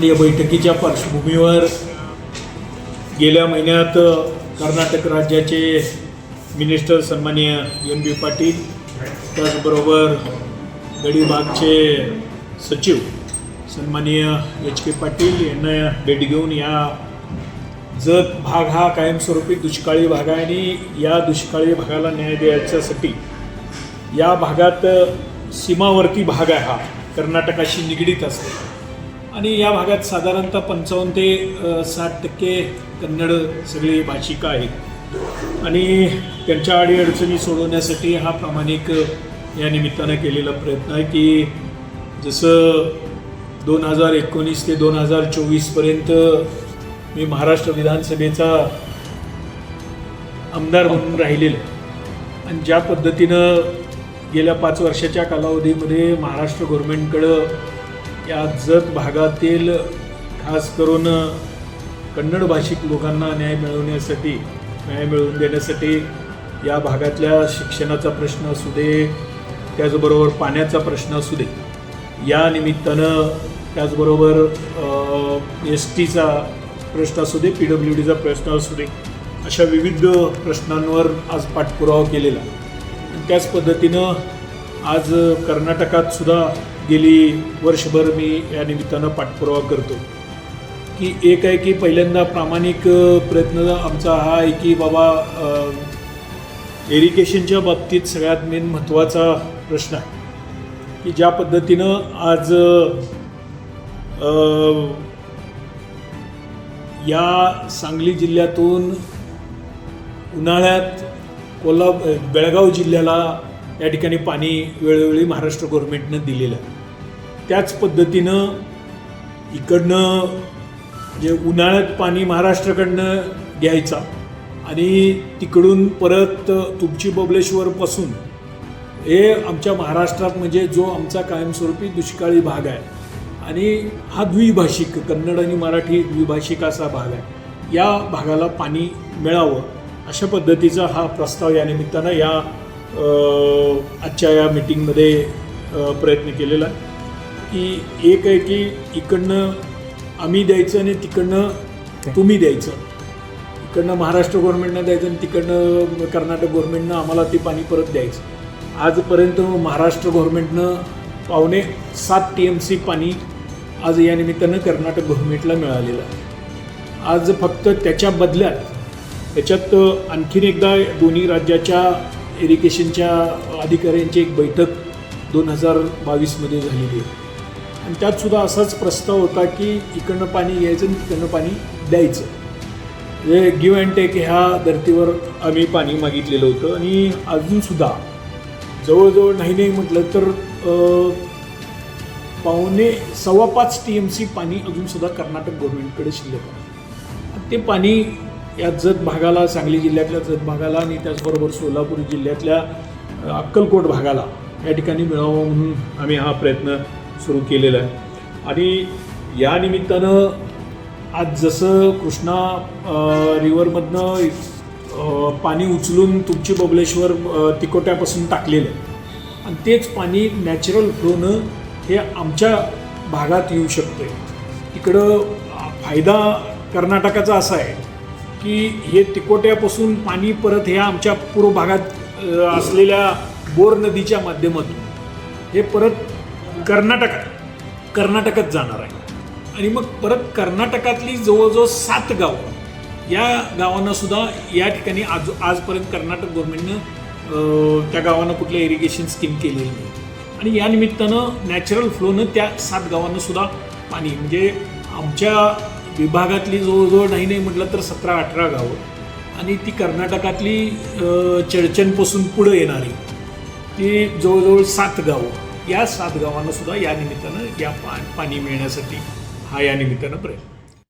या बैठकीच्या पार्श्वभूमीवर गेल्या महिन्यात कर्नाटक राज्याचे मिनिस्टर सन्माननीय एम.बी. पाटील, त्याचबरोबर गडीबागचे सचिव सन्माननीय एच.के. पाटील यांना भेट घेऊन या जत भाग हा कायमस्वरूपी दुष्काळी भाग आहे आणि या दुष्काळी भागाला न्याय द्यायच्यासाठी या भागात सीमावर्ती भाग आहे, हा कर्नाटकाशी निगडीत असतो आणि या भागात साधारणतः 55 ते 60% कन्नड सगळे भाषिक आहेत आणि त्यांच्या अडीअडचणी सोडवण्यासाठी हा प्रामाणिक या निमित्तानं केलेला प्रयत्न आहे की जसं 2019 ते 2024पर्यंत मी महाराष्ट्र विधानसभेचा आमदार म्हणून राहिलेलो आणि ज्या पद्धतीनं गेल्या 5 वर्षाच्या कालावधीमध्ये महाराष्ट्र गव्हर्नमेंटकडं या जत भागातील खास करून कन्नड भाषिक लोकांना न्याय मिळवून देण्यासाठी या भागातल्या शिक्षणाचा प्रश्न असू दे, त्याचबरोबर पाण्याचा प्रश्न असू दे, या निमित्तानं त्याचबरोबर STचा प्रश्न असू दे, PWDचा प्रश्न असू दे, अशा विविध प्रश्नांवर आज पाठपुरावा केलेला आणि त्याच पद्धतीनं आज कर्नाटकात सुद्धा गेली वर्षभर मी या निमित्तानं पाठपुरावा करतो की एक आहे की पहिल्यांदा प्रामाणिक प्रयत्न आमचा हा आहे की बाबा इरिगेशनच्या बाबतीत सगळ्यात मेन महत्त्वाचा प्रश्न आहे की ज्या पद्धतीनं आज या सांगली जिल्ह्यातून उन्हाळ्यात बेळगाव जिल्ह्याला या ठिकाणी पाणी वेळोवेळी महाराष्ट्र गव्हर्नमेंटनं दिलेलं आहे. त्याच पद्धतीनं इकडनं जे उन्हाळ्यात पाणी महाराष्ट्राकडनं घ्यायचा आणि तिकडून परत तुपची बबलेश्वरपासून हे आमच्या महाराष्ट्रात म्हणजे जो आमचा कायमस्वरूपी दुष्काळी भाग आहे आणि हा द्विभाषिक कन्नड आणि मराठी द्विभाषिक असा भाग आहे, या भागाला पाणी मिळावं अशा पद्धतीचा हा प्रस्ताव या निमित्तानं या आजच्या या मीटिंगमध्ये प्रयत्न केलेला आहे की एक आहे की इकडनं आम्ही द्यायचं आणि तिकडनं तुम्ही द्यायचं, इकडनं महाराष्ट्र गव्हर्नमेंटनं द्यायचं आणि तिकडनं कर्नाटक गव्हर्नमेंटनं आम्हाला ते पाणी परत द्यायचं. आजपर्यंत महाराष्ट्र गव्हर्नमेंटनं 7.25 TMC पाणी आज या निमित्तानं कर्नाटक गव्हर्नमेंटला मिळालेलं आहे. आज फक्त त्याच्या बदल्यात त्याच्यात आणखीन एकदा दोन्ही राज्याच्या इरिगेशनच्या अधिकाऱ्यांची एक बैठक 2022मध्ये झालेली आहे आणि त्यातसुद्धा असाच प्रस्ताव होता की इकडनं पाणी घ्यायचं आणि तिकडनं पाणी द्यायचं, हे गिव्ह अँड टेक ह्या धर्तीवर आम्ही पाणी मागितलेलं होतं आणि अजूनसुद्धा जवळजवळ नाही म्हटलं तर 4.25 TMC पाणी अजूनसुद्धा कर्नाटक गव्हर्नमेंटकडे शिल्लक आहे. ते पाणी या जत भागाला, सांगली जिल्ह्यातल्या जत भागाला आणि त्याचबरोबर सोलापूर जिल्ह्यातल्या अक्कलकोट भागाला या ठिकाणी मिळावं म्हणून आम्ही हा प्रयत्न सुरू केलेला आहे आणि या निमित्तानं आज जसं कृष्णा रिव्हरमधनं पाणी उचलून तुमची बबलेश्वर तिकोट्यापासून टाकलेलं आहे आणि तेच पाणी नॅचरल फ्लोनं हे आमच्या भागात येऊ शकतं आहे. तिकडं फायदा कर्नाटकाचा असा आहे की हे तिकोट्यापासून पाणी परत ह्या आमच्या पूर्व भागात असलेल्या बोर नदीच्या माध्यमातून हे परत कर्नाटकात जाणार आहे आणि मग परत कर्नाटकातली जवळजवळ 7 गावं, या गावांनासुद्धा या ठिकाणी आजपर्यंत कर्नाटक गव्हर्नमेंटनं त्या गावांना कुठल्या इरिगेशन स्कीम केलेली नाही आणि या निमित्तानं नॅचरल फ्लोनं त्या 7 गावांनासुद्धा पाणी म्हणजे आमच्या विभागातली जवळजवळ नाही म्हटलं तर 17-18 गावं आणि ती कर्नाटकातली चडचणपासून पुढं येणारी ती जवळजवळ 7 गावं, या 7 गावांनासुद्धा या निमित्तानं या पाणी मिळण्यासाठी हा या निमित्तानं प्रयत्न.